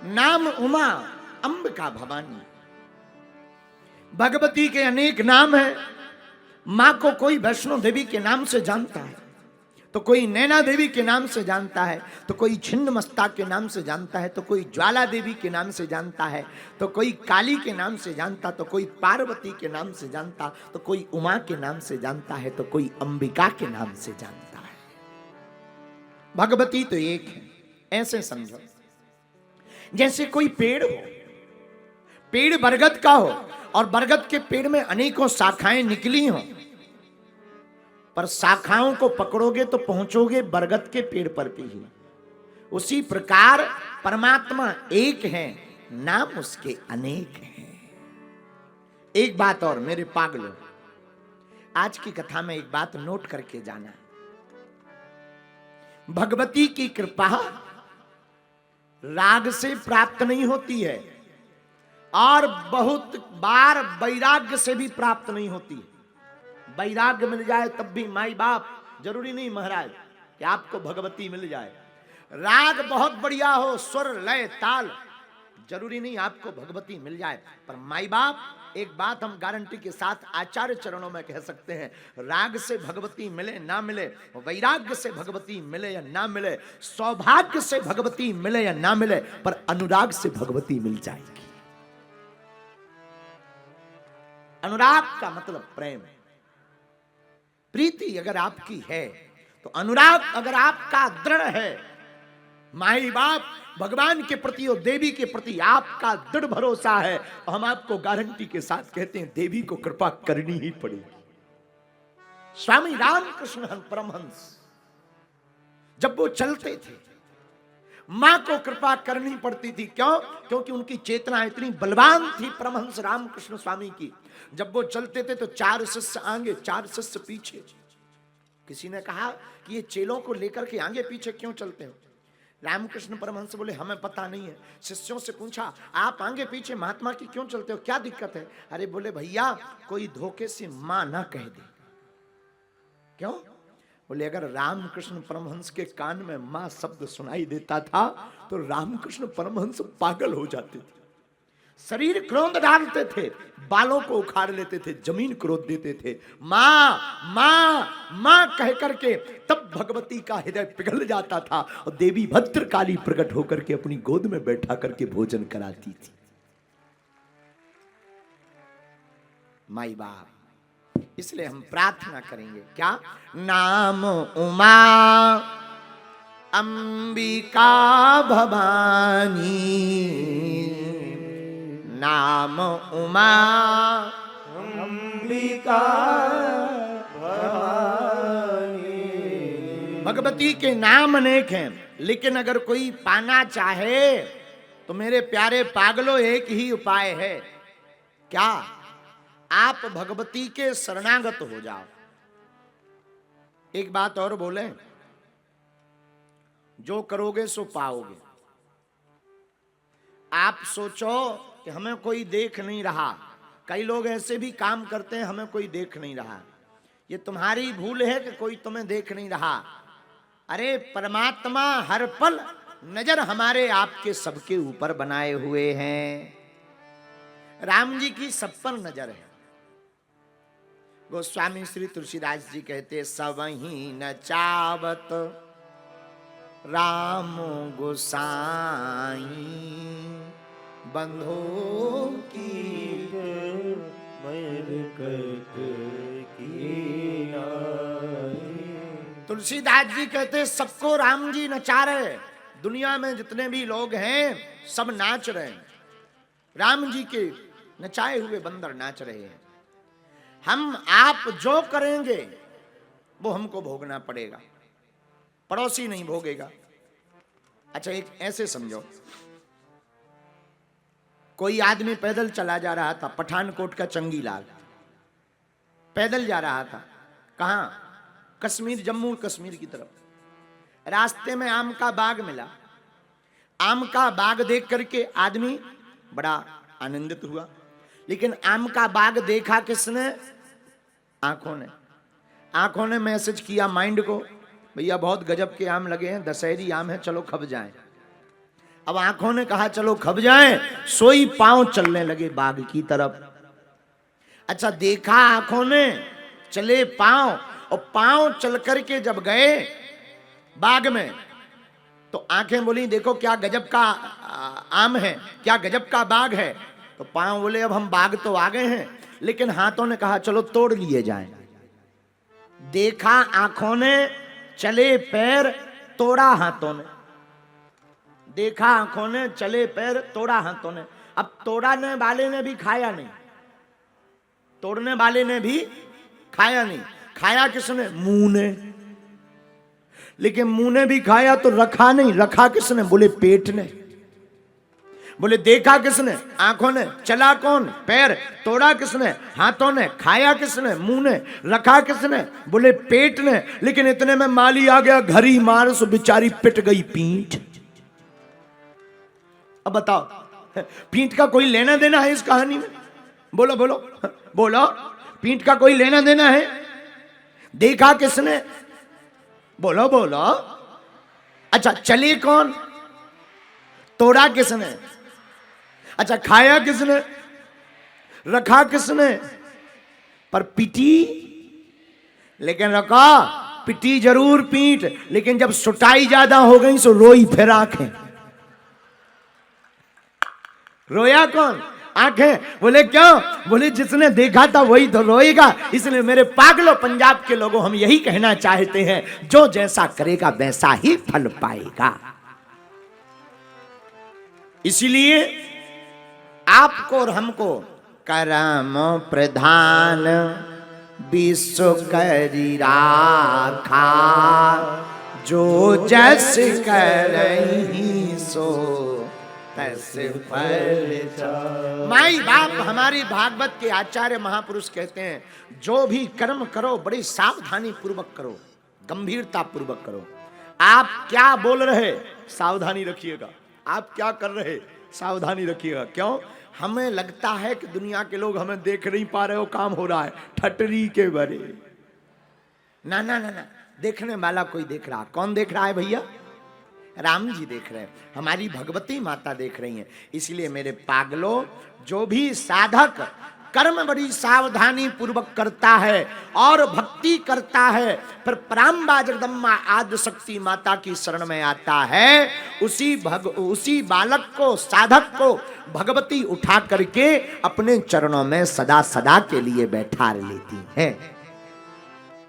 नाम उमा अंबिका भवानी। भगवती के अनेक नाम हैं। मां को कोई वैष्णो देवी के नाम से जानता है, तो कोई नैना देवी के नाम से जानता है, तो कोई छिन्नमस्ता के नाम से जानता है, तो कोई ज्वाला देवी के नाम से जानता है, तो कोई काली के नाम से जानता, तो कोई पार्वती के नाम से जानता, तो कोई उमा के नाम से जानता है, तो कोई अंबिका के नाम से जानता है। भगवती तो एक है। ऐसे समझो जैसे कोई पेड़ हो, पेड़ बरगद का हो और बरगद के पेड़ में अनेकों शाखाएं निकली हों, पर शाखाओं को पकड़ोगे तो पहुंचोगे बरगद के पेड़ पर भी ही। उसी प्रकार परमात्मा एक है, नाम उसके अनेक हैं। एक बात और मेरे पागलों, आज की कथा में एक बात नोट करके जाना। भगवती की कृपा राग से प्राप्त नहीं होती है और बहुत बार वैराग्य से भी प्राप्त नहीं होती है। वैराग्य मिल जाए तब भी माई बाप, जरूरी नहीं महाराज कि आपको भगवती मिल जाए। राग बहुत बढ़िया हो, स्वर लय ताल, जरूरी नहीं आपको भगवती मिल जाए। पर माई बाप, एक बात हम गारंटी के साथ आचार्य चरणों में कह सकते हैं, राग से भगवती मिले ना मिले, वैराग्य से भगवती मिले या ना मिले, सौभाग्य से भगवती मिले या ना मिले, पर अनुराग से भगवती मिल जाएगी। अनुराग का मतलब प्रेम, प्रीति अगर आपकी है तो अनुराग अगर आपका दृढ़ है, माई बाप भगवान के प्रति और देवी के प्रति आपका दृढ़ भरोसा है, तो हम आपको गारंटी के साथ कहते हैं देवी को कृपा करनी ही पड़ेगी। स्वामी रामकृष्ण परमहंस जब वो चलते थे, मां को कृपा करनी पड़ती थी। क्यों? क्योंकि उनकी चेतना इतनी बलवान थी परमहंस रामकृष्ण स्वामी की। जब वो चलते थे तो 4 शिष्य आगे, 4 शिष्य पीछे। किसी ने कहा कि ये चेलों को लेकर के आगे पीछे क्यों चलते हो? रामकृष्ण परमहंस बोले हमें पता नहीं है। शिष्यों से पूछा आप आगे पीछे महात्मा की क्यों चलते हो, क्या दिक्कत है? अरे बोले भैया कोई धोखे से मां ना कह दे। क्यों? बोले अगर रामकृष्ण परमहंस के कान में मां शब्द सुनाई देता था तो रामकृष्ण परमहंस पागल हो जाते थे, शरीर क्रोध डालते थे, बालों को उखाड़ लेते थे, जमीन क्रोध देते थे। मां मां मां कह करके तब भगवती का हृदय पिघल जाता था और देवी भद्रकाली प्रकट होकर के अपनी गोद में बैठा करके भोजन कराती थी। माई बाप, इसलिए हम प्रार्थना करेंगे क्या? नाम उमा अंबिका भवानी, नाम उमा अंबिका भवानी। भगवती के नाम अनेक हैं, लेकिन अगर कोई पाना चाहे तो मेरे प्यारे पागलों एक ही उपाय है। क्या? आप भगवती के शरणागत हो जाओ। एक बात और बोले, जो करोगे सो पाओगे। आप सोचो कि हमें कोई देख नहीं रहा, कई लोग ऐसे भी काम करते हैं हमें कोई देख नहीं रहा। ये तुम्हारी भूल है कि कोई तुम्हें देख नहीं रहा। अरे परमात्मा हर पल नजर हमारे आपके सबके ऊपर बनाए हुए हैं। राम जी की सब पर नजर है। गोस्वामी श्री तुलसीदास जी कहते सबही न चावत राम गोसाई, बंधो की तुलसीदास जी कहते सबको राम जी नचा रहे। दुनिया में जितने भी लोग हैं सब नाच रहे हैं, राम जी के नचाए हुए बंदर नाच रहे हैं। हम आप जो करेंगे वो हमको भोगना पड़ेगा, पड़ोसी नहीं भोगेगा। अच्छा एक ऐसे समझो, कोई आदमी पैदल चला जा रहा था, पठानकोट का चंगीलाल पैदल जा रहा था। कहां? कश्मीर, जम्मू कश्मीर की तरफ। रास्ते में आम का बाग मिला। आम का बाग देख करके आदमी बड़ा आनंदित हुआ, लेकिन आम का बाग देखा किसने? आंखों ने। आंखों ने मैसेज किया माइंड को, भैया बहुत गजब के आम लगे हैं, दशहरी आम है, चलो खप जाएं। अब आंखों ने कहा चलो खप जाएं, सोई पांव चलने लगे बाग की तरफ। अच्छा देखा आंखों ने, चले पांव, और पांव चल करके जब गए बाग में तो आंखें बोली देखो क्या गजब का आम है, क्या गजब का बाग है। तो पांव बोले अब हम बाग तो आ गए हैं, लेकिन हाथों ने कहा चलो तोड़ लिए जाएं। देखा आंखों ने, चले पैर, तोड़ा हाथों ने। देखा आंखों ने, चले पैर, तोड़ा हाथों ने। अब तोड़ने वाले ने भी खाया नहीं, तोड़ने वाले ने भी खाया नहीं। खाया किसने? मुंह ने। लेकिन मुंह ने भी खाया तो रखा नहीं, रखा किसने? बोले पेट ने। बोले देखा किसने? आंखों ने। चला कौन? पैर। तोड़ा किसने? हाथों ने। खाया किसने? मुंह ने। रखा किसने? बोले पेट ने। लेकिन इतने में माली आ गया, घड़ी मार सो बेचारी पिट गई पीठ। अब बताओ पीठ का कोई लेना देना है इस कहानी में? बोलो बोलो बोलो, पीठ का कोई लेना देना है? देखा किसने? बोलो बोलो। अच्छा चली कौन? तोड़ा किसने? अच्छा खाया किसने? रखा किसने? पर पिटी, लेकिन रखा पिटी जरूर पीठ, लेकिन जब सुटाई ज्यादा हो गई सो रोई फिर आंखें। रोया कौन? आंखें। बोले क्यों? बोले जिसने देखा था वही तो रोएगा। इसलिए मेरे पागलों पंजाब के लोगों, हम यही कहना चाहते हैं, जो जैसा करेगा वैसा ही फल पाएगा। इसलिए आपको और हमको करम प्रधान विश्व करी राखा, जो जस करही सो तैसे फल। माई बाप हमारी भागवत के आचार्य महापुरुष कहते हैं, जो भी कर्म करो बड़ी सावधानी पूर्वक करो, गंभीरता पूर्वक करो। आप क्या बोल रहे, सावधानी रखिएगा। आप क्या कर रहे, सावधानी रखिएगा। क्यों? हमें लगता है कि दुनिया के लोग हमें देख नहीं पा रहे हो, काम हो रहा है, ठटरी के बरे। ना ना ना ना, देखने वाला कोई देख रहा। कौन देख रहा है भैया? राम जी देख रहे हैं, हमारी भगवती माता देख रही हैं। इसलिए मेरे पागलों, जो भी साधक कर्म बड़ी सावधानी पूर्वक करता है और भक्ति करता है, फिर पराम्बा जगदम्बा आद्य शक्ति माता की शरण में आता है, उसी बालक को, साधक को भगवती उठा करके अपने चरणों में सदा सदा के लिए बैठा लेती है।